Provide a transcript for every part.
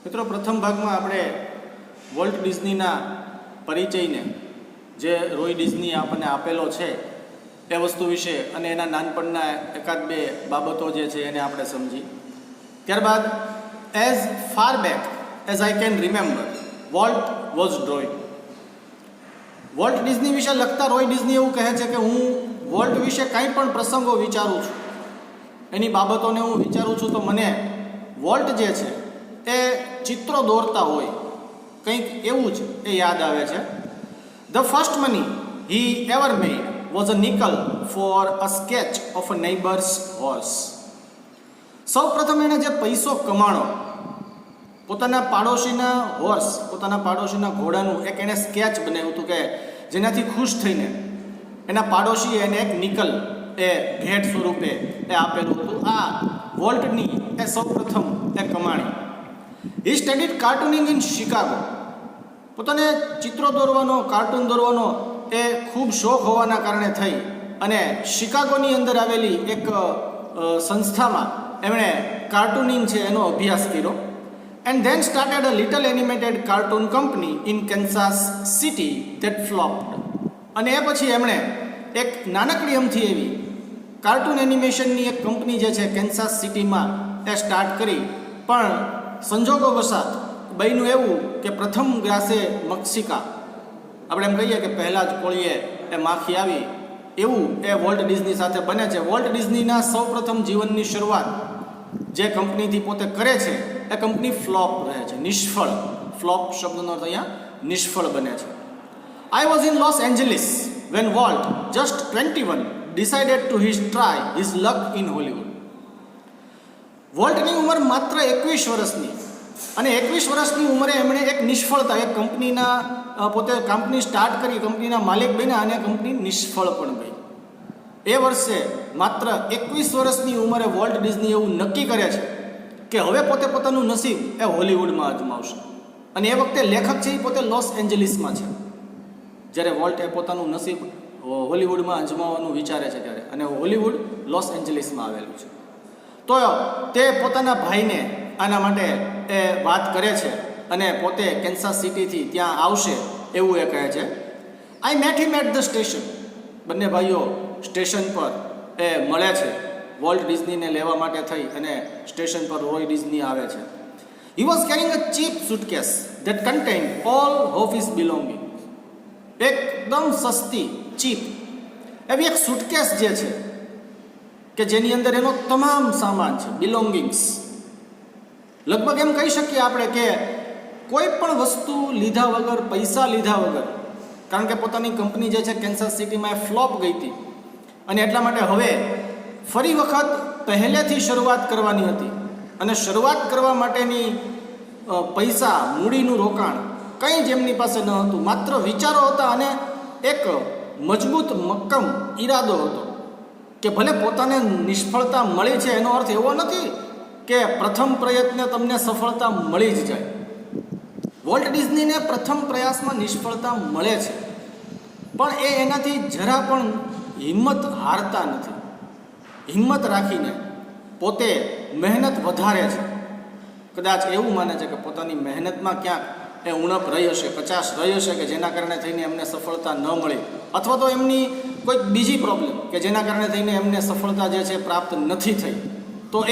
મિત્રો, પ્રથમ ભાગમાં આપણે વોલ્ટ ડિઝનીના પરિચયને જે રોય ડિઝની આપણને આપેલો છે એ વસ્તુ વિશે અને એના નાનપણના એકાદ બે બાબતો જે છે એને આપણે સમજી. ત્યારબાદ as far back as I can remember volt was drawing. Walt Disney વિશે લખતા રોય ડિઝની એવું કહે છે કે હું વોલ્ટ વિશે કંઈ પણ પ્રસંગો વિચારું છું, એની બાબતોને હું વિચારું છું તો મને વોલ્ટ જે છે એ ચિત્રો દોરતા હોય કંઈક એવું જ એ યાદ આવે છે. The first money he ever made was a nickel for a sketch of a neighbours horse. સૌ પ્રથમ એણે જે પૈસો કમાણો પોતાના પાડોશીના હોર્સ, પોતાના પાડોશીના ઘોડાનું એક એણે સ્કેચ બનાવ્યું હતું કે જેનાથી ખુશ થઈને એના પાડોશીએ એને એક નિકલ એ ભેટ સ્વરૂપે એ આપેલું હતું. આ વોલ્ટની એ સૌ પ્રથમ એ કમાણી. હી સ્ટડીડ કાર્ટૂનિંગ ઇન શિકાગો. પોતાને ચિત્રો દોરવાનો, કાર્ટૂન દોરવાનો એ ખૂબ શોખ હોવાના કારણે થઈ અને શિકાગોની અંદર આવેલી એક સંસ્થામાં એમણે કાર્ટૂનિંગ છે એનો અભ્યાસ કર્યો. And then started a little animated cartoon company in Kansas City that flopped. અને એ પછી એમણે એક નાનકડી અમથી એવી કાર્ટૂન એનિમેશનની એક કંપની જે છે કેન્સાસ સિટીમાં એ સ્ટાર્ટ કરી. પણ સંજોગોવશાત બન્યું એવું કે પ્રથમ ગ્રાસે મક્ષિકા, આપણે એમ કહીએ કે પહેલાં જ કોળીએ એ માખી આવી, એવું એ વોલ્ટ ડિઝની સાથે બને છે. વોલ્ટ ડિઝનીના સૌ પ્રથમ જીવનની શરૂઆત જે કંપનીથી પોતે કરે છે એ કંપની ફ્લોપ રહે છે, નિષ્ફળ. ફ્લોપ શબ્દનો અર્થ અહીંયા નિષ્ફળ બને છે. I was in Los Angeles when Walt, just 21, decided to try his luck in Hollywood. વોલ્ટની ઉંમર માત્ર 21 વર્ષની અને 21 વર્ષની ઉંમરે એમણે એક નિષ્ફળતા, એક કંપનીના પોતે કંપની સ્ટાર્ટ કરી, કંપનીના માલિક બન્યા અને કંપની નિષ્ફળ પણ ગઈ. એ વર્ષે માત્ર 21 વર્ષની ઉંમરે વોલ્ટ ડિઝની એવું નક્કી કરે છે કે હવે પોતે પોતાનું નસીબ એ હોલિવૂડમાં અજમાવશે. અને એ વખતે લેખક છે એ પોતે લોસ એન્જલિસમાં છે જ્યારે વોલ્ટ એ પોતાનું નસીબ હોલિવૂડમાં અજમાવવાનું વિચારે છે ત્યારે. અને હોલિવૂડ લોસ એન્જલિસમાં આવેલું છે. તો તે પોતાના ભાઈને આના માટે એ વાત કરે છે અને પોતે કેન્સાસ સિટીથી ત્યાં આવશે એવું એ કહે છે. I met him at the station. બંને ભાઈઓ સ્ટેશન પર એ મળે છે વોલ્ટ ડિઝનીને લેવા માટે થઈ અને સ્ટેશન પર રોય ડિઝની આવે છે. He was carrying a cheap suitcase that contained all of his belonging. એકદમ સસ્તી, ચીપ એવી એક સુટકેસ જે છે કે જેની અંદર એનો તમામ સામાન છે, બિલોંગિંગ્સ. લગભગ એમ કહી શકીએ આપણે કે કોઈ પણ વસ્તુ લીધા વગર, પૈસા લીધા વગર, કારણ કે પોતાની કંપની જે છે કેન્સાસ સિટીમાં એ ફ્લોપ ગઈ હતી અને એટલા માટે હવે ફરી વખત પહેલેથી શરૂઆત કરવાની હતી. અને શરૂઆત કરવા માટેની પૈસા, મૂડીનું રોકાણ કંઈ જ એમની પાસે ન હતું. માત્ર વિચારો હતા અને એક મજબૂત, મક્કમ ઈરાદો હતો કે ભલે પોતાને નિષ્ફળતા મળી છે એનો અર્થ એવો નથી કે પ્રથમ પ્રયત્ને તમને સફળતા મળી જ જાય. વોલ્ટ ડિઝનીને પ્રથમ પ્રયાસમાં નિષ્ફળતા મળે છે પણ એ એનાથી જરા પણ હિંમત હારતા નથી. હિંમત રાખીને પોતે મહેનત વધારે છે. કદાચ એવું માને છે કે પોતાની મહેનતમાં ક્યાંક એ ઉણપ રહી હશે, કચાશ રહી હશે કે જેના કારણે થઈને એમને સફળતા ન મળી, અથવા તો એમની કોઈક બીજી પ્રોબ્લેમ કે જેના કારણે થઈને એમને સફળતા જે છે પ્રાપ્ત નથી થઈ. તો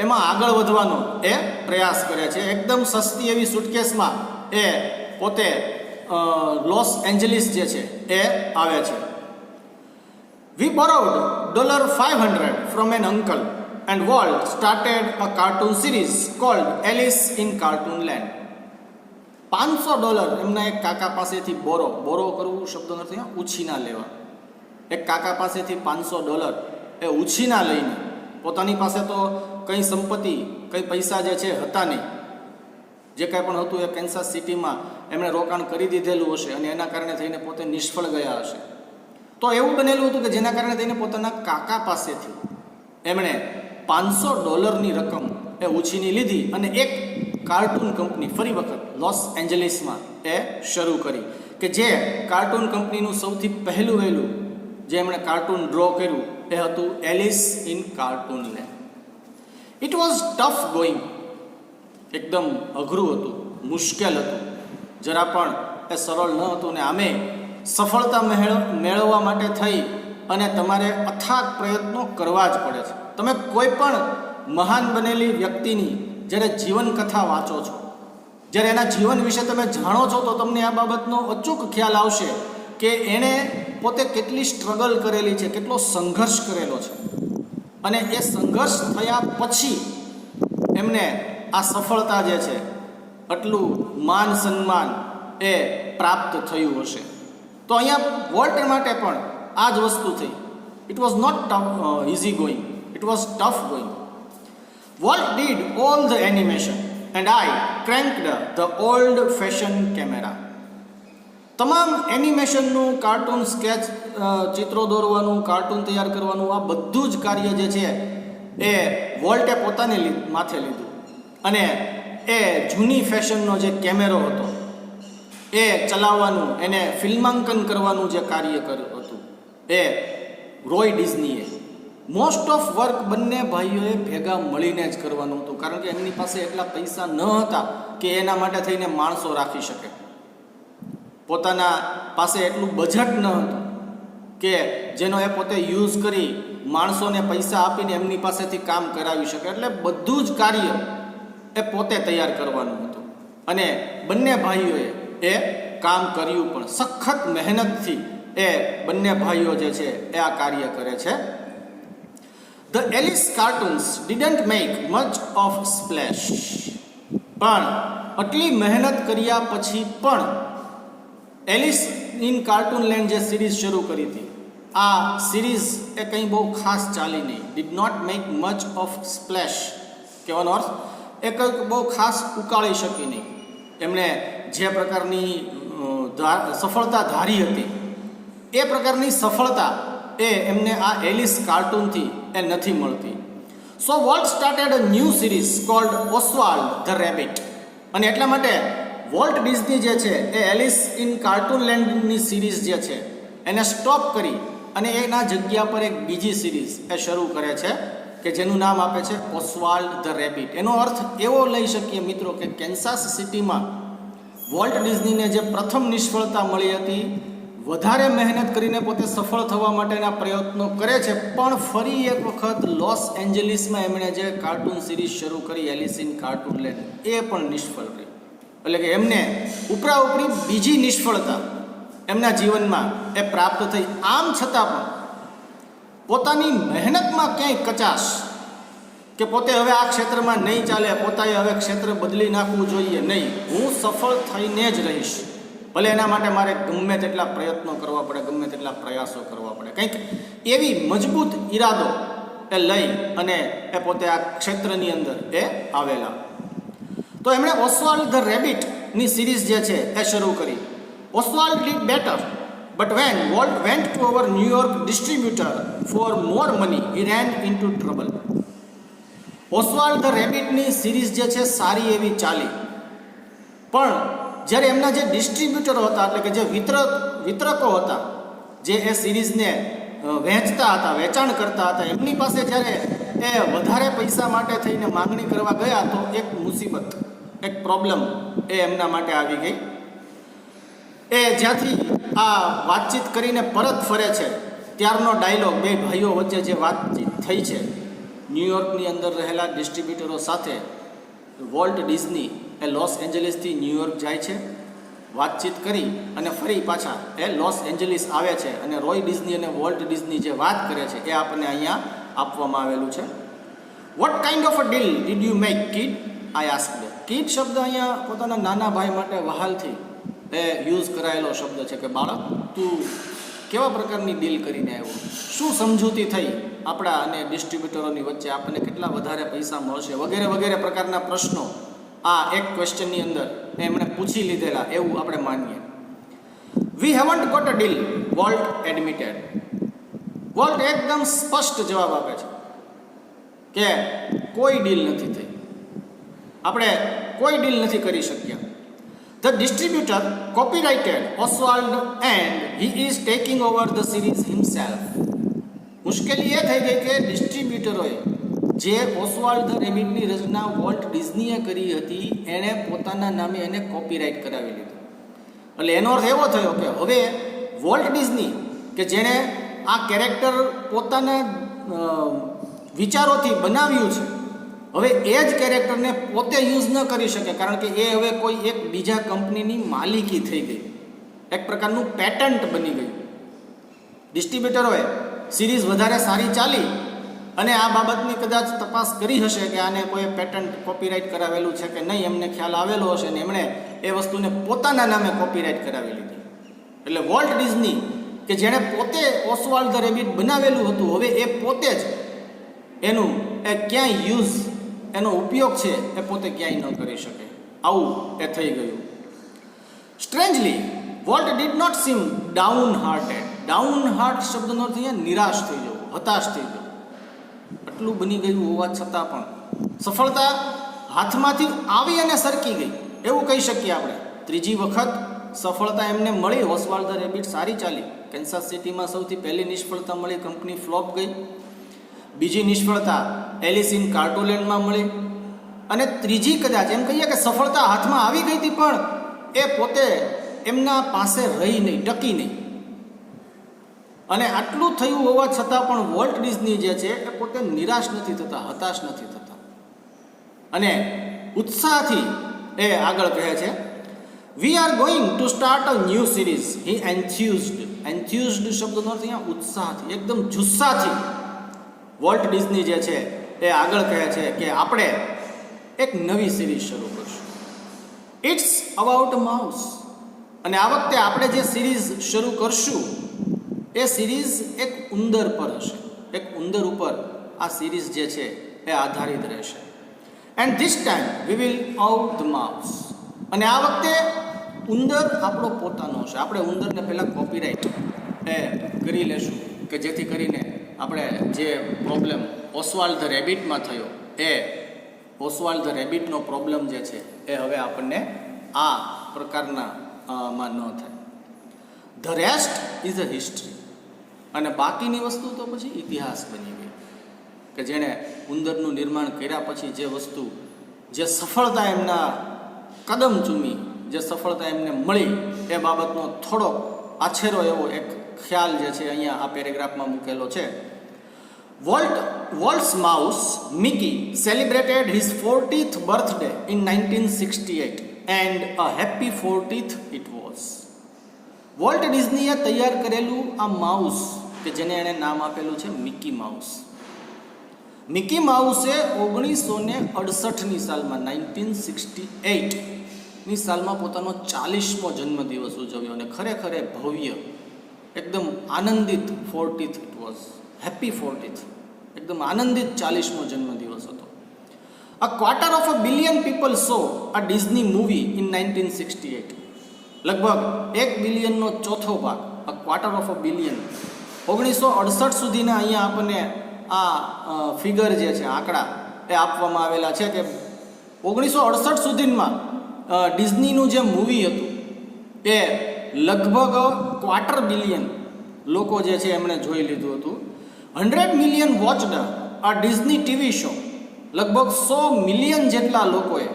એમાં આગળ વધવાનો એ પ્રયાસ કરે છે. એકદમ સસ્તી એવી સુટકેસમાં એ પોતે લોસ એન્જલિસ જે છે એ આવે છે. We borrowed $500 from an uncle and Walt started a cartoon series called Alice in Cartoon Land. $500 એમના એક કાકા પાસેથી બોરો કરવું શબ્દ નથી, ઉછીના લેવા. એક કાકા પાસેથી $500 એ ઉછીના લઈને, પોતાની પાસે તો કંઈ સંપત્તિ, કંઈ પૈસા જે છે હતા નહીં, જે કાંઈ પણ હતું એ કેન્સાસ સિટીમાં એમણે રોકાણ કરી દીધેલું હશે અને એના કારણે થઈને પોતે નિષ્ફળ ગયા હશે. તો એવું બનેલું હતું કે જેના કારણે થઈને પોતાના કાકા પાસેથી એમણે $500ની રકમ એ ઉછીની લીધી અને એક કાર્ટૂન કંપની ફરી વખત લોસ એન્જલિસમાં એ શરૂ કરી કે જે કાર્ટૂન કંપનીનું સૌથી પહેલું વહેલું જે એમણે કાર્ટૂન ડ્રો કર્યું એ હતું Alice in cartoon land. It was tough going. એકદમ અઘરું હતું, મુશ્કેલ હતું, જરા પણ એ સરળ ન હતું. ને આમે સફળતા મેળવવા માટે થઈ અને તમારે અથાગ પ્રયત્નો કરવા જ પડે છે. તમે કોઈ પણ મહાન બનેલી વ્યક્તિની જ્યારે જીવનકથા વાંચો છો, જ્યારે એના જીવન વિશે તમે જાણો છો, તો તમને આ બાબતનો અચૂક ખ્યાલ આવશે કે એણે પોતે કેટલી સ્ટ્રગલ કરેલી છે, કેટલો સંઘર્ષ કરેલો છે, અને એ સંઘર્ષ થયા પછી એમને આ સફળતા જે છે, આટલું માન સન્માન એ પ્રાપ્ત થયું હશે. તો અહીંયા વોલ્ટ માટે પણ આ જ વસ્તુ થઈ. It was not easy going, it was tough going. Walt did all the animation and I cranked the old fashion camera. તમામ એનિમેશનનું, કાર્ટૂન સ્કેચ, ચિત્રો દોરવાનું, કાર્ટૂન તૈયાર કરવાનું, આ બધું જ કાર્ય જે છે એ વોલ્ટે પોતાને માથે લીધું. અને એ જૂની ફેશનનો જે કેમેરો હતો એ ચલાવવાનું, એને ફિલ્માંકન કરવાનું જે કાર્ય કર્યું હતું એ રોય ડિઝનીએ. મોસ્ટ ઓફ વર્ક બંને ભાઈઓએ ભેગા મળીને જ કરવાનું હતું, કારણ કે એમની પાસે એટલા પૈસા ન હતા કે એના માટે થઈને માણસો રાખી શકે. પોતાના પાસે એટલું બજેટ ન હતું કે જેનો એ પોતે યુઝ કરી માણસોને પૈસા આપીને એમની પાસેથી કામ કરાવી શકે. એટલે બધું જ કાર્ય એ પોતે તૈયાર કરવાનું હતું. અને બંને ભાઈઓએ એ કામ કર્યું, પણ સખત મહેનતથી એ બંને ભાઈઓ જે છે એ આ કાર્ય કરે છે. The Alice cartoons didn't make much of splash. પણ આટલી મહેનત કર્યા પછી પણ એલિસ ઇન કાર્ટૂન લેન્ડ જે સિરીઝ શરૂ કરી હતી, આ સિરીઝ એ કંઈ બહુ ખાસ ચાલી નહીં. Did not make much of splash કહેવાનો અર્થ એ કંઈક બહુ ખાસ ઉકાળી શકી નહીં. એમણે જે પ્રકારની સફળતા ધારી હતી એ પ્રકારની સફળતા એ એમને આ એલિસ કાર્ટૂનથી એ નથી મળતી. So Walt started a new series called Oswald the rabbit. અને એટલા માટે વોલ્ટ ડિઝની જે છે એ એલિસ ઇન કાર્ટૂન લેન્ડની સિરીઝ જે છે એને સ્ટોપ કરી અને એના જગ્યા પર એક બીજી સિરીઝ એ શરૂ કરે છે કે જેનું નામ આપે છે ઓસ્વાલ્ડ ધ રેબિટ. એનો અર્થ એવો લઈ શકીએ મિત્રો કે કેન્સાસ સિટીમાં વોલ્ટ ડિઝનીને જે પ્રથમ નિષ્ફળતા મળી હતી, વધારે મહેનત કરીને પોતે સફળ થવા માટેના પ્રયત્નો કરે છે, પણ ફરી એક વખત લોસ એન્જલિસમાં એમણે જે કાર્ટૂન સિરીઝ શરૂ કરી એલિસ ઇન કાર્ટૂન લેન્ડ, એ પણ નિષ્ફળ રહી. એટલે કે એમને ઉપરા ઉપરી બીજી નિષ્ફળતા એમના જીવનમાં એ પ્રાપ્ત થઈ. આમ છતાં પણ પોતાની મહેનતમાં ક્યાંય કચાશ કે પોતે હવે આ ક્ષેત્રમાં નહીં ચાલે, પોતાએ હવે ક્ષેત્ર બદલી નાખવું જોઈએ નહીં, હું સફળ થઈને જ રહીશ, ભલે એના માટે મારે ગમે તેટલા પ્રયત્નો કરવા પડે, ગમે તેટલા પ્રયાસો કરવા પડે. કંઈક એવી મજબૂત ઈરાદો એ લઈ અને એ પોતે આ ક્ષેત્રની અંદર એ આવેલા. તો એમણે ઓસ્વાલ્ડ ધ રેબિટની સિરીઝ જે છે એ શરૂ કરી. Oswald did better, but when Walt went to our New York distributor for more money he ran into trouble. Oswald the રેબિટની સિરીઝ જે છે સારી એવી ચાલી, પણ જ્યારે એમના જે ડિસ્ટ્રીબ્યુટરો હતા, એટલે કે જે વિતરકો હતા, જે એ સિરીઝને વહેંચતા હતા, વેચાણ કરતા હતા, એમની પાસે જ્યારે એ વધારે પૈસા માટે થઈને માંગણી કરવા ગયા તો એક મુસીબત, એક પ્રોબ્લેમ એ એમના માટે આવી ગઈ. એ જ્યાંથી આ વાતચીત કરીને પરત ફરે છે ત્યારનો ડાયલોગ, બે ભાઈઓ વચ્ચે જે વાતચીત થઈ છે ન્યૂયોર્કની અંદર રહેલા ડિસ્ટ્રીબ્યુટરો સાથે, વોલ્ટ ડિઝની એ લોસ એન્જલિસથી ન્યૂયોર્ક જાય છે, વાતચીત કરી અને ફરી પાછા એ લોસ એન્જલિસ આવે છે, અને રોય ડિઝની અને વોલ્ટ ડિઝની જે વાત કરે છે એ આપણને અહીંયા આપવામાં આવેલું છે. What kind of a deal did you make kid, I asked. Kid શબ્દ અહીંયા પોતાના નાના ભાઈ માટે વહાલથી એ યુઝ કરાયેલો શબ્દ છે કે બાળક, તું કેવા પ્રકારની ડીલ કરીને આવ્યો, શું સમજૂતી થઈ આપણા અને ડિસ્ટ્રીબ્યુટરોની વચ્ચે, આપણને કેટલા વધારે પૈસા મળશે, વગેરે વગેરે પ્રકારના પ્રશ્નો આ એક ક્વેશ્ચનની અંદર એમણે પૂછી લીધેલા એવું આપણે માનીએ. We haven't got a deal, Walt admitted. Walt એકદમ સ્પષ્ટ જવાબ આપે છે કે કોઈ ડીલ નથી થઈ, આપણે કોઈ ડીલ નથી કરી શક્યા. The distributor copyrighted Oswald and he is taking over the series himself. મુશ્કેલી એ થઈ ગઈ કે ડિસ્ટ્રીબ્યુટરોએ જે ઓસ્વાલ્ડ ધ રેબિટની રચના વોલ્ટ ડિઝનીએ કરી હતી એણે પોતાના નામે એને કોપીરાઇટ કરાવી લીધું. એટલે એનો અર્થ એવો થયો કે હવે વોલ્ટ ડિઝની કે જેણે આ કેરેક્ટર પોતાના વિચારોથી બનાવ્યું છે, હવે એ જ કેરેક્ટરને પોતે યુઝ ન કરી શકે, કારણ કે એ હવે કોઈ એક બીજા કંપનીની માલિકી થઈ ગઈ, એક પ્રકારનું પેટન્ટ બની ગયું. ડિસ્ટ્રીબ્યુટરોએ સિરીઝ વધારે સારી ચાલી અને આ બાબતની કદાચ તપાસ કરી હશે કે આને કોઈ પેટન્ટ કોપીરાઇટ કરાવેલું છે કે નહીં, એમને ખ્યાલ આવેલો હશે ને એમણે એ વસ્તુને પોતાના નામે કોપીરાઇટ કરાવી લીધી. એટલે વોલ્ટ ડિઝની કે જેણે પોતે ઓસ્વાલ્ડ ધ રેબિટ બનાવેલું હતું, હવે એ પોતે જ એનું એ ક્યાંય યુઝ, એનો ઉપયોગ છે એ પોતે ક્યાંય ન કરી શકે. આવું એ થઈ ગયું. Strangely Walt did not seem down hearted. Down heart શબ્દનો અર્થ અહીંયા નિરાશ થઈ જવું, હતાશ થઈ જવું. આટલું બની ગયું હોવા છતાં પણ સફળતા હાથમાંથી આવી અને સરકી ગઈ એવું કહી શકીએ આપણે. ત્રીજી વખત સફળતા એમને મળી. ઓસ્વાલ્ડ ધ રેબિટ સારી ચાલી. કેન્સાસ સિટીમાં સૌથી પહેલી નિષ્ફળતા મળી, કંપની ફ્લોપ ગઈ. બીજી નિષ્ફળતા એલિસ ઇન કાર્ટોલેન્ડમાં મળી. અને ત્રીજી કદાચ એમ કહીએ કે સફળતા હાથમાં આવી ગઈ હતી પણ એ પોતે એમના પાસે રહી નહીં, ટકી નહીં. અને આટલું થયું હોવા છતાં પણ વોલ્ટ ડિઝની જે છે એ પોતે નિરાશ નથી થતા, હતાશ નથી થતા અને ઉત્સાહથી એ આગળ કહે છે, we are going to start a new series. He enthused શબ્દનો અર્થ અહીંયા ઉત્સાહથી, એકદમ જુસ્સાથી વોલ્ટ ડિઝની જે છે એ આગળ કહે છે કે આપણે એક નવી સિરીઝ શરૂ કરશું. It's about mouse. અને આ વખતે આપણે જે સિરીઝ શરૂ કરશું એ સિરીઝ એક ઉંદર પર હશે. એક ઉંદર ઉપર આ સિરીઝ જે છે એ આધારિત રહેશે. And this time we will out the mouse. અને આ વખતે ઉંદર આપણો પોતાનો હશે. આપણે ઉંદરને પહેલાં કોપીરાઇટ એ કરી લેશું કે જેથી કરીને આપણે જે પ્રોબ્લેમ ઓસ્વાલ્ડ ધ રેબિટમાં થયો એ ઓસ્વાલ્ડ ધ રેબિટનો પ્રોબ્લેમ જે છે એ હવે આપણને આ પ્રકારના માં ન થાય. The rest is a history. અને બાકીની વસ્તુ તો પછી ઇતિહાસ બની ગઈ કે જેણે ઉંદરનું નિર્માણ કર્યા પછી જે વસ્તુ, જે સફળતા એમના કદમ ચૂમી, જે સફળતા એમને મળી એ બાબતનો થોડો આછેરો એવો એક ખ્યાલ જે છે અહીંયા આ પેરેગ્રાફમાં મૂકેલો છે. Walt's mouse Mickey celebrated his 40th birthday in 1968 and a happy 40th it was. Walt ડિઝનીએ તૈયાર કરેલું આ માઉસ કે જેને એણે નામ આપેલું છે મિકી માઉસ. મિકી માઉસે 1968ની સાલમાં 1968ની સાલમાં પોતાનો 40મો જન્મદિવસ ઉજવ્યો અને ખરેખર ભવ્ય, એકદમ આનંદિત 40th it was, happy 40th, એકદમ આનંદિત 40મો જન્મદિવસ હતો. A quarter of a billion people so a Disney movie in 1968. લગભગ 1 બિલિયનનો ચોથો ભાગ, a quarter of a billion. 1968 સુધીના અહીંયા આપણને આ ફિગર જે છે, આંકડા એ આપવામાં આવેલા છે કે 1968 સુધીમાં ડિઝનીનું જે મૂવી હતું એ લગભગ 2/4 બિલિયન લોકો જે છે એમણે જોઈ લીધું હતું. 100 મિલિયન વોચડ આ ડિઝની ટીવી શો. લગભગ 100 મિલિયન જેટલા લોકોએ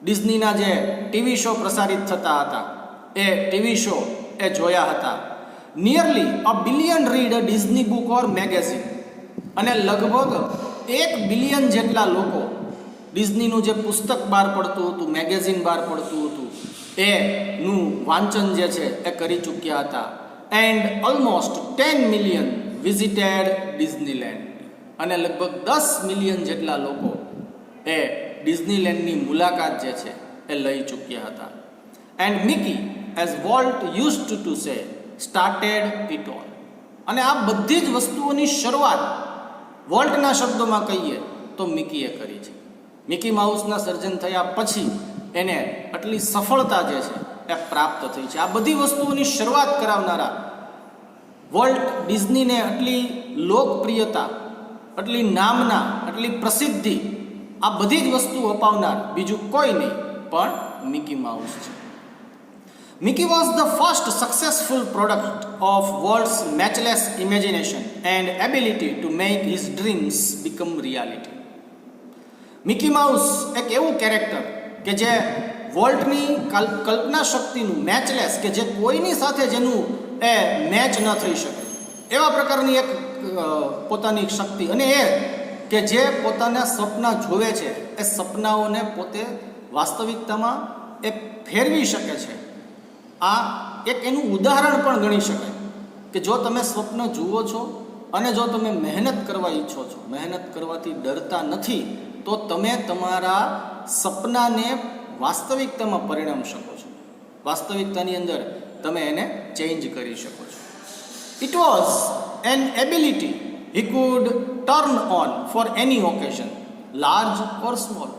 ડિઝનીના જે ટીવી શો પ્રસારિત થતા હતા એ ટીવી શો એ જોયા હતા. Nearly a billion read a Disney book or magazine. અને લગભગ 1 બિલિયન જેટલા લોકો ડિઝનીનું જે પુસ્તક બહાર પડતું હતું, મેગેઝિન બહાર પડતું હતું એનું વાંચન જે છે એ કરી ચૂક્યા હતા. And almost 10 million visited Disneyland. અને લગભગ 10 મિલિયન જેટલા લોકો એ ડિઝનીલેન્ડની મુલાકાત જે છે એ લઈ ચૂક્યા હતા. And Mickey as volt used to say started it all. અને આ બધી જ વસ્તુઓની શરૂઆત વોલ્ટના શબ્દોમાં કહીએ તો મિકીએ કરી છે. મિકી માઉસના સર્જન થયા પછી એને આટલી સફળતા જે છે એ પ્રાપ્ત થઈ છે. આ બધી વસ્તુઓની શરૂઆત કરાવનારા વોલ્ટ ડિઝનીને આટલી લોકપ્રિયતા, આટલી નામના, આટલી પ્રસિદ્ધિ, આ બધી જ વસ્તુ અપાવનાર બીજું કોઈ નહીં પણ મિકી માઉસ છે. Mickey was the first successful product of world's matchless imagination and ability to make his dreams become reality. Mickey mouse એક એવું કેરેક્ટર કે જે વોલ્ટની કલ્પના શક્તિનું મેચલેસ, કે જે કોઈની સાથે જેનું એ મેચ ન થઈ શકે એવા પ્રકારની એક પોતાની શક્તિ, અને એ કે જે પોતાના સપના જોવે છે એ સપનાઓને પોતે વાસ્તવિકતામાં એ ફેરવી શકે છે. આ એક એનું ઉદાહરણ પણ ગણી શકાય કે જો તમે સ્વપ્ન જુઓ છો અને જો તમે મહેનત કરવા ઈચ્છો છો, મહેનત કરવાથી ડરતા નથી, તો તમે તમારા સપનાને વાસ્તવિકતામાં પરિણમી શકો છો. વાસ્તવિકતાની અંદર તમે એને ચેન્જ કરી શકો છો. It was an ability he could turn on for any occasion, large or small.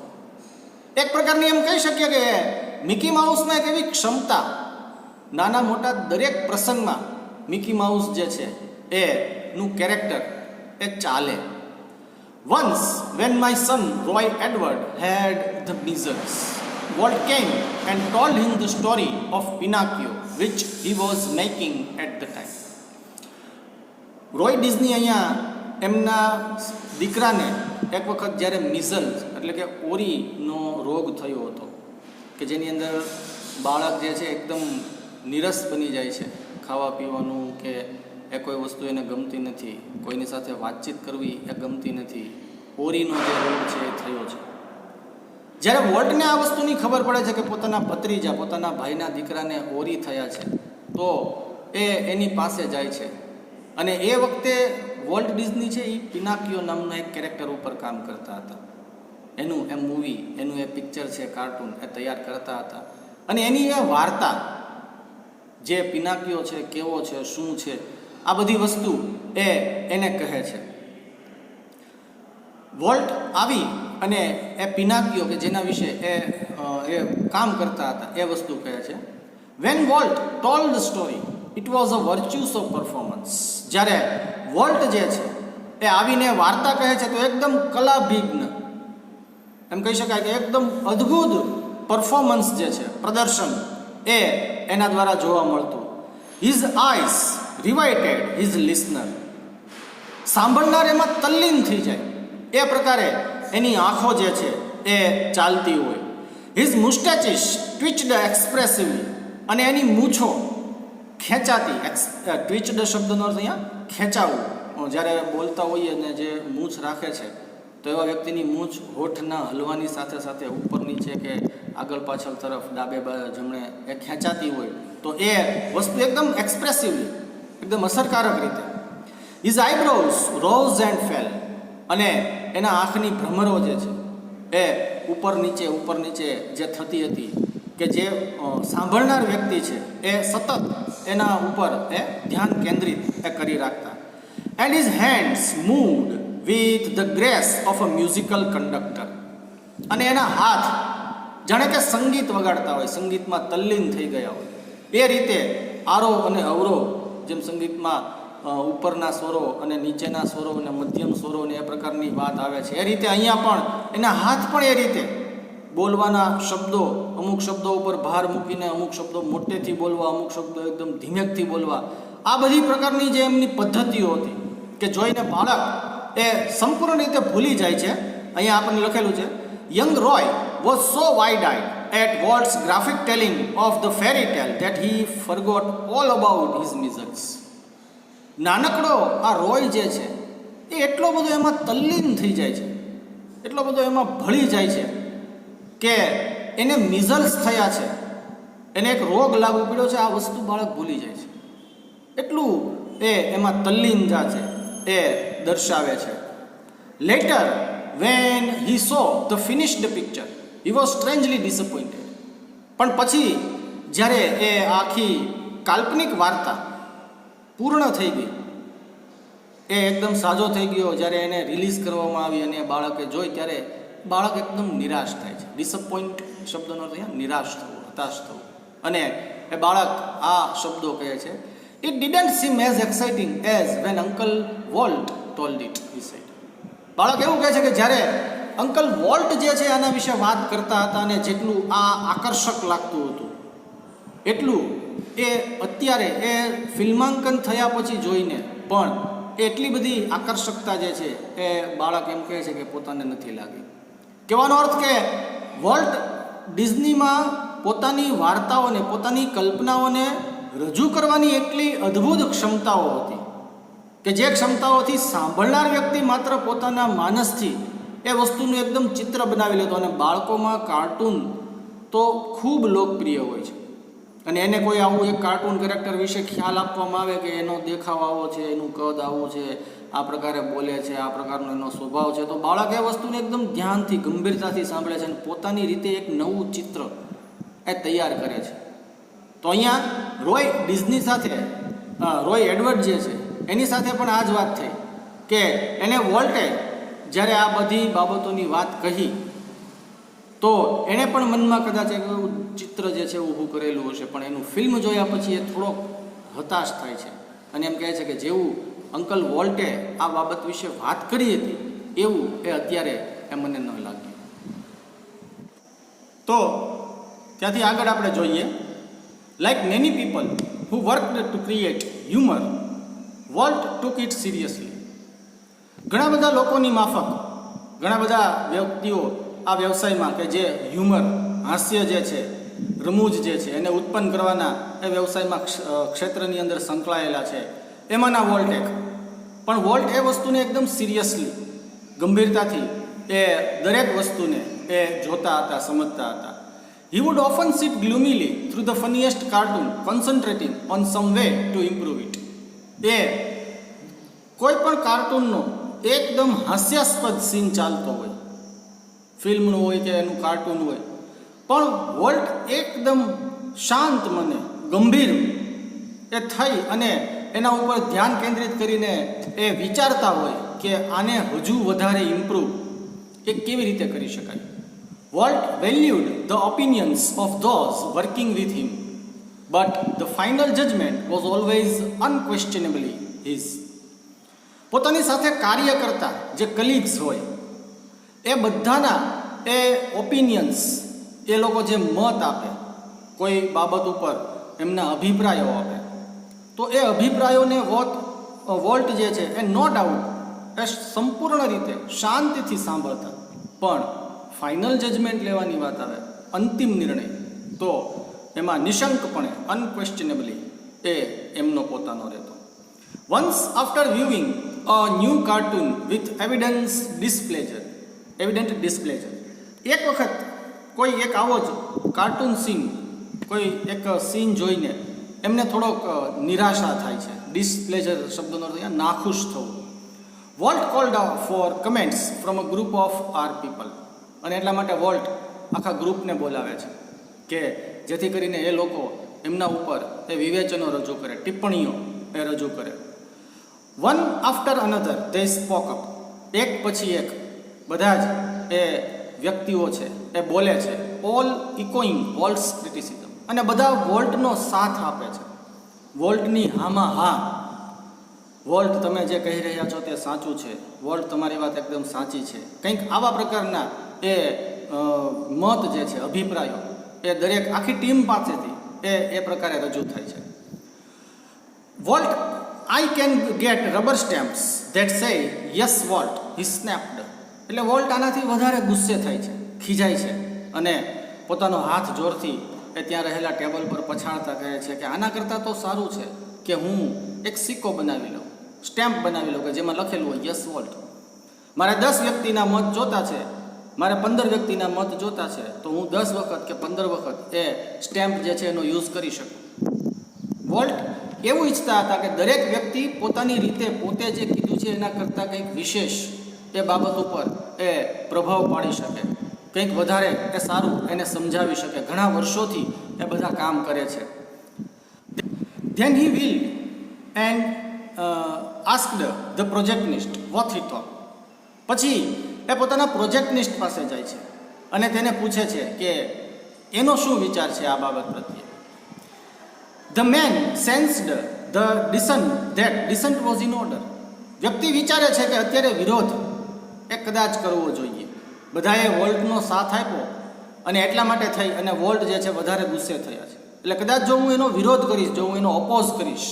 એક પ્રકારની એમ કહી શકીએ કે મિકી માઉસમાં એક એવી ક્ષમતા, નાના મોટા દરેક પ્રસંગમાં મિકી માઉસ જે છે એનું કેરેક્ટર એ ચાલે. Once when my son Roy Edward had the measles, Walt came and told him the story of Pinocchio which he was making at the time. Roy Disney અહીંયા એમના દીકરાને એક વખત જ્યારે મિઝલ્સ એટલે કે ઓરીનો રોગ થયો હતો, કે જેની અંદર બાળક જે છે એકદમ નીરસ બની જાય છે, ખાવા પીવાનું કે એ કોઈ વસ્તુ એને ગમતી નથી, કોઈની સાથે વાતચીત કરવી એ ગમતી નથી, ઓરીનો જે રોગ છે એ થયો છે. જ્યારે વોલ્ટને આ વસ્તુની ખબર પડે છે કે પોતાના ભત્રીજા, પોતાના ભાઈના દીકરાને ઓરી થયા છે, તો એ એની પાસે જાય છે. અને એ વખતે વોલ્ટ ડિઝની છે એ પિનાકિયો નામના એક કેરેક્ટર ઉપર કામ કરતા હતા. એનું એ મૂવી, એનું એ પિક્ચર છે, કાર્ટૂન એ તૈયાર કરતા હતા. અને એની એ વાર્તા જે પિનાકિયો છે કેવો છે, શું છે, આ બધી વસ્તુ એને કહે છે. વોલ્ટ આવી અને એ પિનાકિયો કે જેના વિશે એ કામ કરતા હતા એ વસ્તુ કહે છે. When Walt told the story it was a virtuous of performance. જ્યારે વોલ્ટ જે છે એ આવીને વાર્તા કહે છે તો એકદમ કલાભિજ્ઞ, એમ કહી શકાય કે એકદમ અદ્ભુત પરફોર્મન્સ જે છે, પ્રદર્શન એ એના દ્વારા જોવા મળતું. His eyes riveted his listener. સાંભળનાર એમાં તલ્લીન થઈ જાય એ પ્રકારે એની આંખો જે છે એ ચાલતી હોય. હિઝ મુસ્ટેચિસ ટ્વિચડ એક્સપ્રેસિવલી. અને એની મૂછો ખેંચાતી, ટ્વિચડ શબ્દનો અર્થ અહીંયા ખેંચાવું. જ્યારે બોલતા હોઈએ ને જે મૂછ રાખે છે તો એવા વ્યક્તિની મૂછ હોઠના હલવાની સાથે સાથે ઉપર નીચે કે આગળ પાછળ તરફ ડાબે જમણે એ ખેંચાતી હોય તો એ વસ્તુ એકદમ એક્સપ્રેસિવલી, એકદમ અસરકારક રીતે. His eyebrows rose and fail. અને એના આંખની ભ્રમરો જે છે એ ઉપર નીચે જે થતી હતી, કે જે સાંભળનાર વ્યક્તિ છે એ સતત એના ઉપર એ ધ્યાન કેન્દ્રિત એ કરી રાખતા. And his hands moved with the grace of a musical conductor. અને એના હાથ જાણે કે સંગીત વગાડતા હોય, સંગીતમાં તલ્લીન થઈ ગયા હોય એ રીતે આરોહ અને અવરોહ, જેમ સંગીતમાં ઉપરના સ્વરો અને નીચેના સ્વરો અને મધ્યમ સ્વરો ને એ પ્રકારની વાત આવે છે, એ રીતે અહીંયા પણ એના હાથ પણ એ રીતે બોલવાના શબ્દો, અમુક શબ્દો ઉપર ભાર મૂકીને અમુક શબ્દો મોટેથી બોલવા, અમુક શબ્દો એકદમ ધીમેકથી બોલવા, આ બધી પ્રકારની જે એમની પદ્ધતિઓ હતી કે જોઈને બાળક એ સંપૂર્ણ રીતે ભૂલી જાય છે. અહીંયા આપણને લખેલું છે, young Roy was so wide eyed at Walt's graphic telling of the fairy tale that he forgot all about his measles. નાનકડો આ રોય જે છે એ એટલો બધો એમાં તલ્લીન થઈ જાય છે, એટલો બધો એમાં ભળી જાય છે કે એને મિઝલ્સ થયા છે, એને એક રોગ લાગુ પડ્યો છે, આ વસ્તુ બાળક ભૂલી જાય છે. એટલું એમાં તલ્લીનતા છે એ દર્શાવે છે. Later when he saw the finished picture he was strangely disappointed. પણ પછી જ્યારે એ આખી કાલ્પનિક વાર્તા પૂર્ણ થઈ ગઈ, એ એકદમ સાજો થઈ ગયો, જ્યારે એને રિલીઝ કરવામાં આવી અને બાળકે જોઈ ત્યારે બાળક એકદમ નિરાશ થાય છે. ડિસઅપોઇન્ટ શબ્દનો અર્થ અહીંયા નિરાશ થવું, હતાશ થવું. અને એ બાળક આ શબ્દો કહે છે, it didn't seem as exciting as when uncle Walt told it, he said. બાળક એવું કહે છે કે જ્યારે અંકલ વોલ્ટ જે છે આના વિશે વાત કરતા હતા અને જેટલું આ આકર્ષક લાગતું હતું એટલું એ અત્યારે એ ફિલ્માંકન થયા પછી જોઈને પણ એટલી બધી આકર્ષકતા જે છે એ બાળક એમ કહે છે કે પોતાને નથી લાગી. કહેવાનો અર્થ કે વોલ્ટ ડિઝનીમાં પોતાની વાર્તાઓને, પોતાની કલ્પનાઓને રજૂ કરવાની એટલી અદ્ભુત ક્ષમતાઓ હતી કે જે ક્ષમતાઓથી સાંભળનાર વ્યક્તિ માત્ર પોતાના માનસથી એ વસ્તુનું એકદમ ચિત્ર બનાવી લેતો. અને બાળકોમાં કાર્ટૂન તો ખૂબ લોકપ્રિય હોય છે અને એને કોઈ આવું એક કાર્ટૂન કેરેક્ટર વિશે ખ્યાલ આપવામાં આવે કે એનો દેખાવ આવો છે, એનું કદ આવું છે, આ પ્રકારે બોલે છે, આ પ્રકારનો એનો સ્વભાવ છે, તો બાળક એ વસ્તુને એકદમ ધ્યાનથી, ગંભીરતાથી સાંભળે છે અને પોતાની રીતે એક નવું ચિત્ર એ તૈયાર કરે છે. તો અહીંયા રોય ડિઝની સાથે, રોય એડવર્ડ જે છે એની સાથે પણ આ જ વાત થઈ કે એને વોલ્ટે જ્યારે આ બધી બાબતોની વાત કહી તો એણે પણ મનમાં કદાચ એક ચિત્ર જે છે ઊભું કરેલું હશે, પણ એનું ફિલ્મ જોયા પછી એ થોડોક હતાશ થાય છે અને એમ કહે છે કે જેવું અંકલ વોલ્ટે આ બાબત વિશે વાત કરી હતી એવું એ અત્યારે એ મને ન લાગ્યું. તો ત્યાંથી આગળ આપણે જોઈએ, like many people who worked to create humour, volt took it seriously. ઘણા બધા લોકોની માફક ઘણા બધા વ્યક્તિઓ આ વ્યવસાયમાં કે જે હ્યુમર, હાસ્ય જે છે, રમૂજ જે છે એને ઉત્પન્ન કરવાના એ વ્યવસાયમાં ક્ષેત્રની અંદર સંકળાયેલા છે, એમાંના વોલ્ટ એક. પણ વોલ્ટ એ વસ્તુને એકદમ સિરિયસલી, ગંભીરતાથી એ દરેક વસ્તુને એ જોતા હતા, સમજતા હતા. He would often sit gloomily through the funniest cartoon, concentrating on some way to improve it. એ કોઈ પણ કાર્ટૂનનો એકદમ હાસ્યાસ્પદ સીન ચાલતો હોય, ફિલ્મનું હોય કે એનું કાર્ટૂન હોય, પણ વોલ્ટ એકદમ શાંત મને, ગંભીર એ થઈ અને એના ઉપર ધ્યાન કેન્દ્રિત કરીને એ વિચારતા હોય કે આને હજુ વધારે ઇમ્પ્રૂવ એ કેવી રીતે કરી શકાય. Walt valued the opinions of those working with him, but the final judgment was always unquestionably his. પોતાની સાથે કાર્ય કરતા જે કલીગ્સ હોય એ બધાના એ ઓપિનિયન્સ, એ લોકો જે મત આપે કોઈ બાબત ઉપર, એમના અભિપ્રાયો આપે, તો એ અભિપ્રાયોને વોલ્ટ જે છે એ નો ડાઉટ એ સંપૂર્ણ રીતે શાંતિથી સાંભળતા, પણ ફાઇનલ જજમેન્ટ લેવાની વાત આવે, અંતિમ નિર્ણય, તો એમાં નિશંકપણે, અનક્વેશ્ચનેબલી એ એમનો પોતાનો રહેતો. Once after viewing a new cartoon with evident displeasure, એક વખત કોઈ એક આવો જ કાર્ટૂન સીન, કોઈ એક સીન જોઈને એમને થોડોક નિરાશા થાય છે. ડિસ્પ્લેઝર શબ્દનો અર્થ નાખુશ થવું. Walt called for comments from a group of our people, અને એટલા માટે વોલ્ટ આખા ગ્રુપને બોલાવે છે કે જેથી કરીને એ લોકો એમના ઉપર એ વિવેચનો રજૂ કરે, ટિપ્પણીઓ એ રજૂ કરે. વન આફ્ટર અનધર દે સ્પોક અપ, એક પછી એક બધા જ એ વ્યક્તિઓ છે એ બોલે છે. ઓલ ઇકોઈંગ વોલ્ટ્સ ક્રિટિસિઝમ, અને બધા વોલ્ટનો સાથ આપે છે, વોલ્ટની હામાં હા, વોલ્ટ તમે જે કહી રહ્યા છો તે સાચું છે, વોલ્ટ તમારી વાત એકદમ સાચી છે, કંઈક આવા પ્રકારના એ મત જે છે, અભિપ્રાયો એ દરેક આખી ટીમ પાસેથી એ પ્રકારે રજૂ થાય છે. Volt, I can get rubber stamps that say yes Walt, he snapped. એટલે વોલ્ટ આનાથી વધારે ગુસ્સે થાય છે, ખીજાય છે અને પોતાનો હાથ જોરથી એ ત્યાં રહેલા ટેબલ પર પછાડતા કહે છે કે આના કરતાં તો સારું છે કે હું એક સિક્કો બનાવી લઉં, સ્ટેમ્પ બનાવી લઉં કે જેમાં લખેલું હોય યસ વોલ્ટ. મારે 10 વ્યક્તિના મત જોતા છે, મારે 15 વ્યક્તિના મત જોતા છે, તો હું 10 વખત કે 15 વખત એ સ્ટેમ્પ જે છે એનો યુઝ કરી શકું. વોલ્ટ એવું ઈચ્છતા હતા કે દરેક વ્યક્તિ પોતાની રીતે પોતે જે કીધું છે એના કરતાં કંઈક વિશેષ એ બાબત ઉપર એ પ્રભાવ પાડી શકે, કંઈક વધારે એ સારું એને સમજાવી શકે. ઘણા વર્ષોથી એ બધા કામ કરે છે. Then he willed and asked the projectionist what he thought. પછી એ પોતાના પ્રોજેક્ટનિસ્ટ પાસે જાય છે અને તેને પૂછે છે કે એનો શું વિચાર છે આ બાબત પ્રત્યે. The man sensed the dissent was in order. વ્યક્તિ વિચારે છે કે અત્યારે વિરોધ એ કદાચ કરવો જોઈએ. બધાએ વોલ્ટનો સાથ આપ્યો અને એટલા માટે થઈ અને વોલ્ટ જે છે વધારે ગુસ્સે થયા છે. એટલે કદાચ જો હું એનો વિરોધ કરીશ, જો હું એનો ઓપોઝ કરીશ,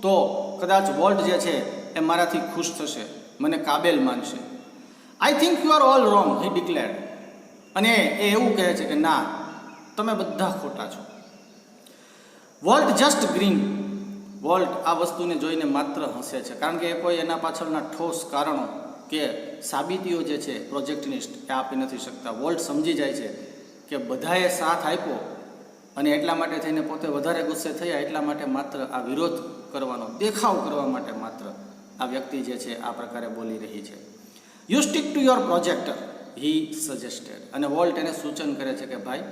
તો કદાચ વોલ્ટ જે છે એ મારાથી ખુશ થશે, મને કાબેલ માનશે. I think you are all wrong, he declared. અને એ એવું કહે છે કે ના, તમે બધા ખોટા છો. Volt just green. વોલ્ટ આ વસ્તુને જોઈને માત્ર હસે છે, કારણ કે એ કોઈ એના પાછળના ઠોસ કારણો કે સાબિતીઓ જે છે પ્રોજેક્ટનિસ્ટ એ આપી નથી શકતા. વોલ્ટ સમજી જાય છે કે બધાએ સાથ આપ્યો અને એટલા માટે થઈને પોતે વધારે ગુસ્સે થયા, એટલા માટે માત્ર આ વિરોધ કરવાનો, દેખાવ કરવા માટે માત્ર આ વ્યક્તિ જે છે આ પ્રકારે બોલી રહી છે. You stick to your projector, he suggested. અને વોલ્ટ એને સૂચન કરે છે કે ભાઈ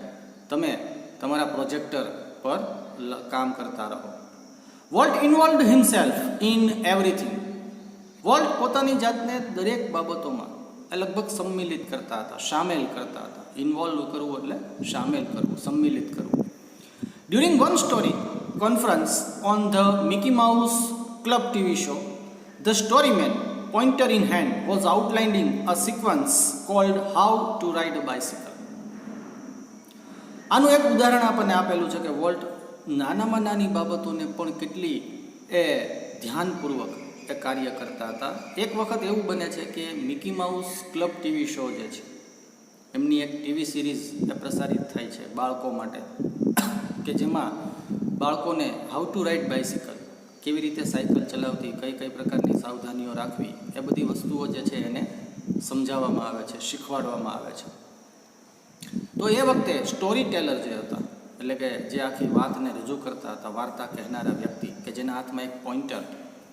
તમે તમારા પ્રોજેક્ટર પર કામ કરતા રહો. Volt involved himself in everything. Volt પોતાની જાતને દરેક બાબતોમાં લગભગ સંમિલિત કરતા હતા, સામેલ કરતા હતા. ઇન્વોલ્વ કરવું એટલે સામેલ કરવું, સંમિલિત કરવું. During one story conference on the Mickey Mouse Club TV show, the storymen pointer in hand was outlining a sequence called how to ride a bicycle. આનું એક ઉદાહરણ આપણને આપેલું છે કે વોલ્ટ નાનામાં નાની બાબતોને પણ કેટલી ધ્યાનપૂર્વક એ કાર્ય કરતા હતા. એક વખત એવું બને છે કે Mickey Mouse Club TV show જે છે એમની એક ટીવી સિરીઝ એ પ્રસારિત થાય છે બાળકો માટે, કે જેમાં બાળકોને હાઉ ટુ રાઇડ બાઇસિકલ, કેવી રીતે સાયકલ ચલાવતી, કઈ કઈ પ્રકારની સાવધાનીઓ રાખવી, એ બધી વસ્તુઓ જે છે એને સમજાવવામાં આવે છે, શીખવાડવામાં આવે છે. તો એ વખતે સ્ટોરી ટેલર જે હતા, એટલે કે જે આખી વાતને રજૂ કરતા હતા, વાર્તા કહેનારા વ્યક્તિ, કે જેના હાથમાં એક પોઇન્ટર,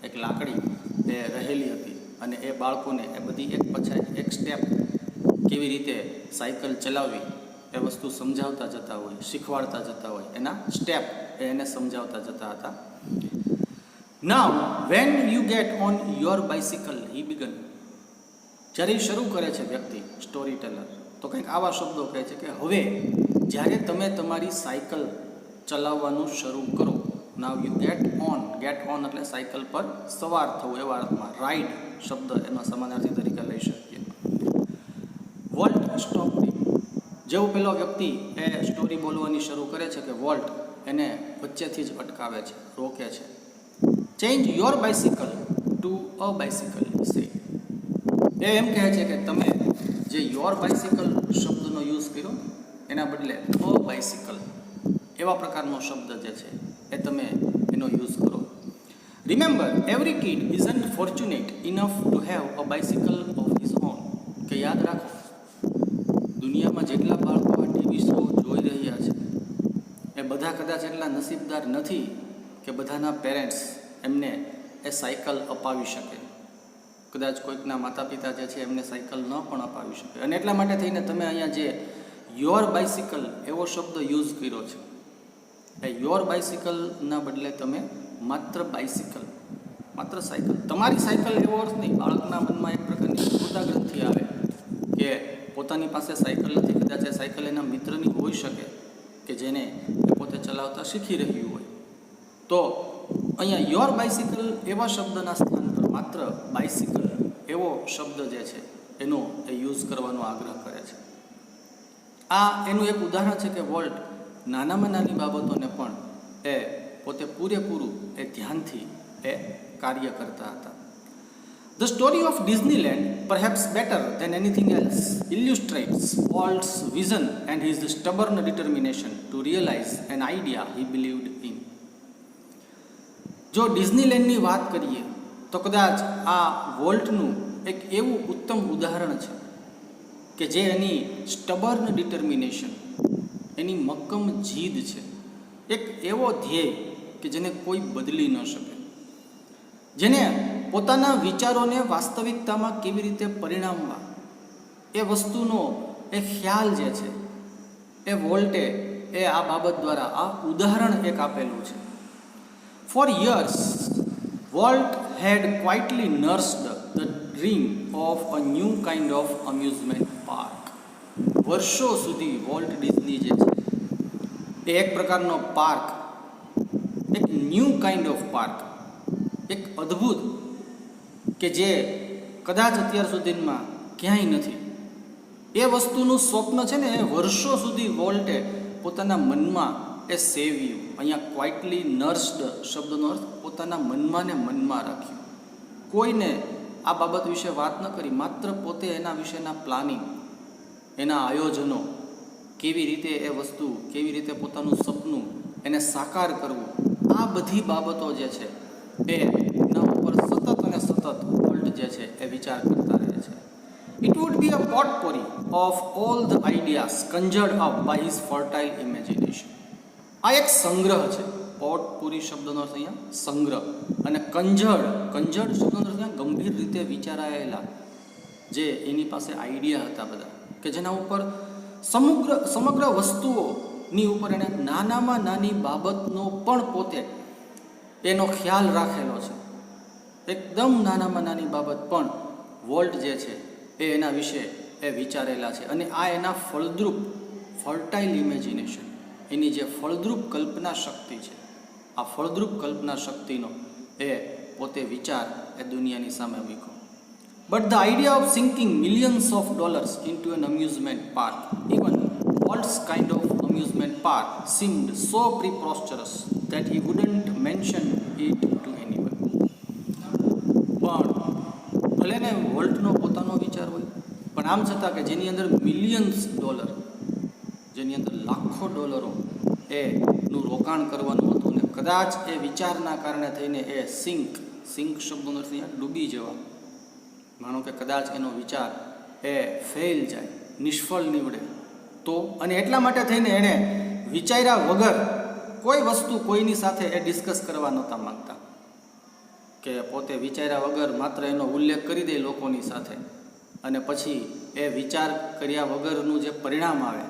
એક લાકડી એ રહેલી હતી, અને એ બાળકોને એ બધી એક પછી એક સ્ટેપ કેવી રીતે સાયકલ ચલાવવી એ વસ્તુ સમજાવતા જતા હોય, શીખવાડતા જતા હોય, એના સ્ટેપ એને સમજાવતા જતા હતા. Now, when you get on your bicycle, he began. જ્યારે શરૂ કરે છે વ્યક્તિ, સ્ટોરી ટેલર, તો કંઈક આવા શબ્દો કહે છે કે હવે જ્યારે તમે તમારી સાયકલ ચલાવવાનું શરૂ કરો. નાવ યુ ગેટ ઓન એટલે સાયકલ પર સવાર થવું એવા અર્થમાં. રાઇડ શબ્દ એનો સમાનાર્થી તરીકે લઈ શકીએ. Volt stop. જેવું પેલો વ્યક્તિ એ સ્ટોરી બોલવાની શરૂ કરે છે કે વોલ્ટ એને વચ્ચેથી જ અટકાવે છે, રોકે છે. Change your bicycle to a bicycle સે. એ એમ કહે છે કે તમે જે યોર બાઇસિકલ શબ્દનો યુઝ કર્યો એના બદલે અ બાઇસિકલ એવા પ્રકારનો શબ્દ જે છે એ તમે એનો યુઝ કરો. Remember, every kid isn't fortunate enough to have a bicycle of his own. કે યાદ રાખો, દુનિયામાં જેટલા બાળકો આ ટીવી શો જોઈ રહ્યા છે એ બધા કદાચ એટલા નસીબદાર નથી કે બધાના પેરેન્ટ્સ એમને એ સાયકલ અપાવી શકે. કદાચ કોઈકના માતા પિતા જે છે એમને સાયકલ ન પણ અપાવી શકે. અને એટલા માટે થઈને તમે અહીંયા જે યોર બાઇસિકલ એવો શબ્દ યુઝ કર્યો છે, એ યોર બાઇસિકલના બદલે તમે માત્ર બાઇસિકલ, માત્ર સાયકલ, તમારી સાયકલ એવો અર્થ નહીં. બાળકના મનમાં એક પ્રકારની કૃતજ્ઞતા આવે કે પોતાની પાસે સાયકલ નથી, કદાચ એ સાયકલ એના મિત્રની હોઈ શકે કે જેને પોતે ચલાવતા શીખી રહ્યું હોય. તો અહીંયા યોર બાઇસિકલ એવા શબ્દના સ્થાન પર માત્ર બાઇસિકલ એવો શબ્દ જે છે એનો એ યુઝ કરવાનો આગ્રહ કરે છે. આ એનું એક ઉદાહરણ છે કે વોલ્ટ નાનામાં નાની બાબતોને પણ એ પોતે પૂરેપૂરું એ ધ્યાનથી એ કાર્ય કરતા હતા. The story of Disneyland, perhaps better than anything else, illustrates Walt's vision and his stubborn determination to realize an idea he believed in. જો ડિઝનીલેન્ડની વાત કરીએ તો કદાચ આ વોલ્ટનું એક એવું ઉત્તમ ઉદાહરણ છે કે જે એની સ્ટબર્ન ડિટર્મિનેશન, એની મક્કમ જીદ છે, એક એવો ધ્યેય કે જેને કોઈ બદલી ન શકે, જેને પોતાના વિચારોને વાસ્તવિકતામાં કેવી રીતે પરિણામવા એ વસ્તુનો એ ખ્યાલ જે છે એ વોલ્ટે એ આ બાબત દ્વારા આ ઉદાહરણ એક આપેલું છે. For years, Walt had quietly nursed the dream of a new kind of amusement park. વર્ષો સુધી વોલ્ટ ડિઝની જે છે એ એક પ્રકારનો પાર્ક, એક ન્યૂ કાઇન્ડ ઓફ પાર્ક, એક અદ્ભુત કે જે કદાચ અત્યાર સુધીમાં ક્યાંય નથી, એ વસ્તુનું સ્વપ્ન છે ને એ વર્ષો સુધી વોલ્ટે પોતાના મનમાં એ સેવ યુ. અહીંયા ક્વાઇટલી નર્સ્ડ શબ્દનો અર્થ પોતાના મનમાં ને મનમાં રાખ્યું. કોઈને આ બાબત વિશે વાત ન કરી, માત્ર પોતે એના વિશેના પ્લાનિંગ, એના આયોજનો, કેવી રીતે એ વસ્તુ, કેવી રીતે પોતાનું સપનું એને સાકાર કરવું, આ બધી બાબતો જે છે એના ઉપર સતત અને સતત વર્લ્ડ જે છે એ વિચાર કરતા રહે છે. It would be a potpourri of all the ideas conjured up by his fertile imagination. આ એક સંગ્રહ છે. પોટપોરી શબ્દનો અર્થ અહીંયા સંગ્રહ, અને કંજર્ડ શબ્દનો અર્થ અહીંયા ગંભીર રીતે વિચારાયેલા જે એની પાસે આઈડિયા હતા બધા, કે જેના ઉપર સમગ્ર વસ્તુઓની ઉપર એને નાનામાં નાની બાબતનો પણ પોતે એનો ખ્યાલ રાખેલો છે. એકદમ નાનામાં નાની બાબત પણ વોલ્ટ જે છે એ એના વિશે એ વિચારેલા છે. અને આ એના ફર્ટાઇલ ઇમેજિનેશન, એની જે ફળદ્રુપ કલ્પના શક્તિ છે, આ ફળદ્રુપ કલ્પના શક્તિનો એ પોતે વિચાર એ દુનિયાની સામે મૂક્યો. But the idea of sinking millions of dollars into an amusement park, even Walt's kind of amusement park seemed so preposterous that he wouldn't mention it to anyone. પણ ભલે ને વોલ્ટનો પોતાનો વિચાર હોય, પણ આમ છતાં કે જેની અંદર મિલિયન્સ ડોલર, જેની અંદર લાખો ડોલરો એનું રોકાણ કરવાનું હતું, ને કદાચ એ વિચારના કારણે થઈને એ સિંક શબ્દનો અર્થ અહીંયા ડૂબી જવા, માનો કે કદાચ એનો વિચાર એ ફેલ જાય, નિષ્ફળ નીવડે તો, અને એટલા માટે થઈને એણે વિચાર્યા વગર કોઈ વસ્તુ કોઈની સાથે એ ડિસ્કસ કરવા નહોતા માંગતા, કે પોતે વિચાર્યા વગર માત્ર એનો ઉલ્લેખ કરી દે લોકોની સાથે, અને પછી એ વિચાર કર્યા વગરનું જે પરિણામ આવે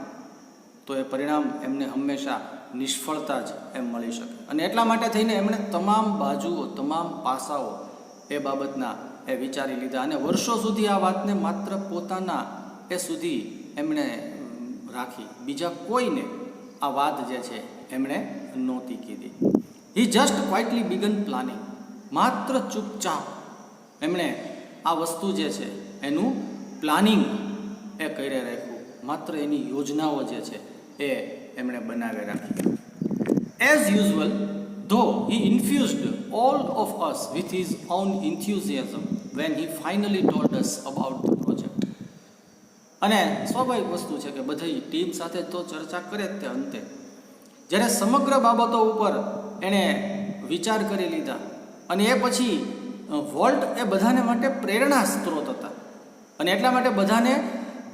તો એ પરિણામ એમને હંમેશા નિષ્ફળતા જ એમ મળી શકે. અને એટલા માટે થઈને એમણે તમામ બાજુઓ, તમામ પાસાઓ એ બાબતના એ વિચારી લીધા, અને વર્ષો સુધી આ વાતને માત્ર પોતાના એ સુધી એમણે રાખી, બીજા કોઈને આ વાત જે છે એમણે નહોતી કીધી. હી જસ્ટ ક્વાઇટલી બિગન પ્લાનિંગ. માત્ર ચૂપચાપ એમણે આ વસ્તુ જે છે એનું પ્લાનિંગ એ કરી રાખ્યું, માત્ર એની યોજનાઓ જે છે એ એમણે બનાવી રાખી. As usual, though he infused all of us with his own enthusiasm when he finally told us about the project. અને સ્વાભાવિક વસ્તુ છે કે બધી ટીમ સાથે તો ચર્ચા કરે જ તે અંતે, જ્યારે સમગ્ર બાબતો ઉપર એણે વિચાર કરી લીધા, અને એ પછી વોલ્ટ એ બધાને માટે પ્રેરણા સ્ત્રોત હતા, અને એટલા માટે બધાને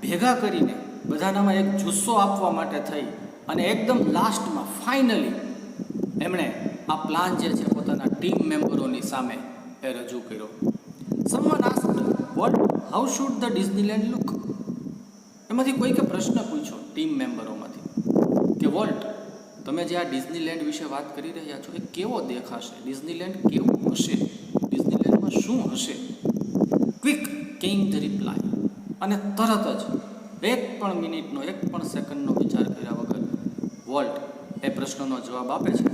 ભેગા કરીને બધાનામાં એક જુસ્સો આપવા માટે થઈ, અને એકદમ લાસ્ટમાં ફાઇનલી એમણે આ પ્લાન જે છે પોતાના ટીમ મેમ્બરોની સામે એ રજૂ કર્યો. Someone asked, "What? How should the Disneyland look?" એમાંથી કોઈકે પ્રશ્ન પૂછ્યો ટીમ મેમ્બરોમાંથી કે વોલ્ટ, તમે જે આ ડિઝનીલેન્ડ વિશે વાત કરી રહ્યા છો એ કેવો દેખાશે, ડિઝનીલેન્ડ કેવું હશે, ડિઝનીલેન્ડમાં શું હશે? ક્વિક કેમ ધ રિપ્લાય. અને તરત જ એક પણ મિનિટનો, એક પણ સેકન્ડનો વિચાર કર્યા વગર વોલ્ટ એ પ્રશ્નનો જવાબ આપે છે.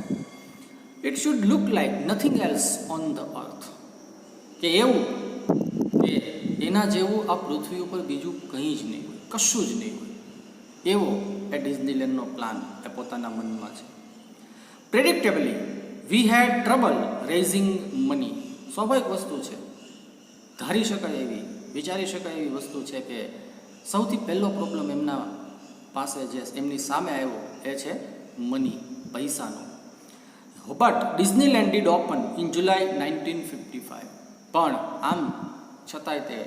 It should look like nothing else on the earth. કે એવું કે એના જેવું આ પૃથ્વી ઉપર બીજું કંઈ જ નહીં હોય, કશું જ નહીં હોય, એવો એ ડિઝનીલેન્ડનો પ્લાન એ પોતાના મનમાં છે. પ્રેડિક્ટેબલી વી હેડ ટ્રબલ રેઝિંગ મની. સ્વાભાવિક વસ્તુ છે, ધારી શકાય એવી, વિચારી શકાય એવી વસ્તુ છે કે સૌથી પહેલો પ્રોબ્લેમ એમના પાસે જે એમની સામે આવ્યો એ છે મની, પૈસાનો. But Disneyland did open in July 1955. પણ આમ છતાંય તે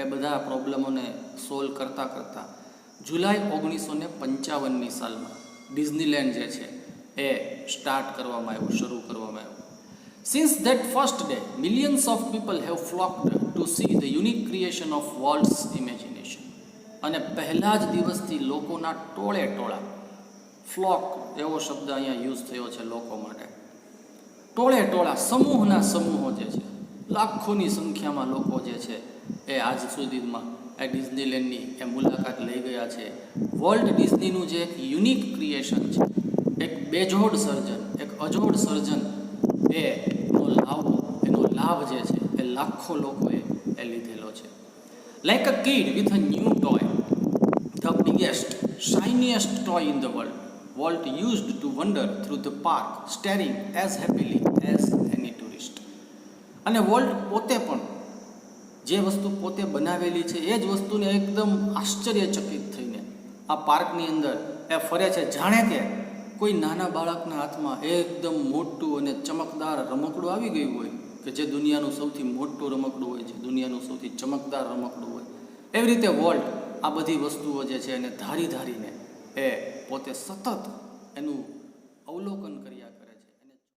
એ બધા પ્રોબ્લેમોને સોલ્વ કરતાં કરતાં જુલાઈ 1955ની સાલમાં ડિઝનીલેન્ડ જે છે એ સ્ટાર્ટ કરવામાં આવ્યું, શરૂ કરવામાં આવ્યું. Since that first day millions of people have flocked to see the unique creation of Walt's imagination. અને પહેલા જ દિવસથી લોકોના ટોળે ટોળા, ફ્લોક એવો શબ્દ અહીંયા યુઝ થયો છે લોકો માટે, ટોળે ટોળા, સમૂહના સમૂહો જે છે, લાખોની સંખ્યામાં લોકો જે છે એ આજ સુધીમાં એ ડિઝનીલેન્ડની એ મુલાકાત લઈ ગયા છે. વોલ્ટ ડિઝનીનું જે એક યુનિક ક્રિએશન છે, એક બેજોડ સર્જન, એક અજોડ સર્જન, એનો લાભ જે છે એ લાખો લોકોએ એ લીધેલો છે. Like a kid with a new toy, the biggest shiniest toy in the world. Walt used to wander through the park, staring as happily as any tourist. અને વોલ્ટ પોતે પણ જે વસ્તુ પોતે બનાવેલી છે એ જ વસ્તુને એકદમ આશ્ચર્યચકિત થઈને આ પાર્કની અંદર એ ફરે છે, જાણે કે કોઈ નાના બાળકના હાથમાં એકદમ મોટું અને ચમકદાર રમકડું આવી ગયું હોય, કે જે દુનિયાનું સૌથી મોટું રમકડું હોય છે, દુનિયાનું સૌથી ચમકદાર રમકડું હોય. એવી રીતે વોલ્ટ આ બધી વસ્તુઓ જે છે એને ધારીને એ પોતે સતત એનું અવલોકન કર્યા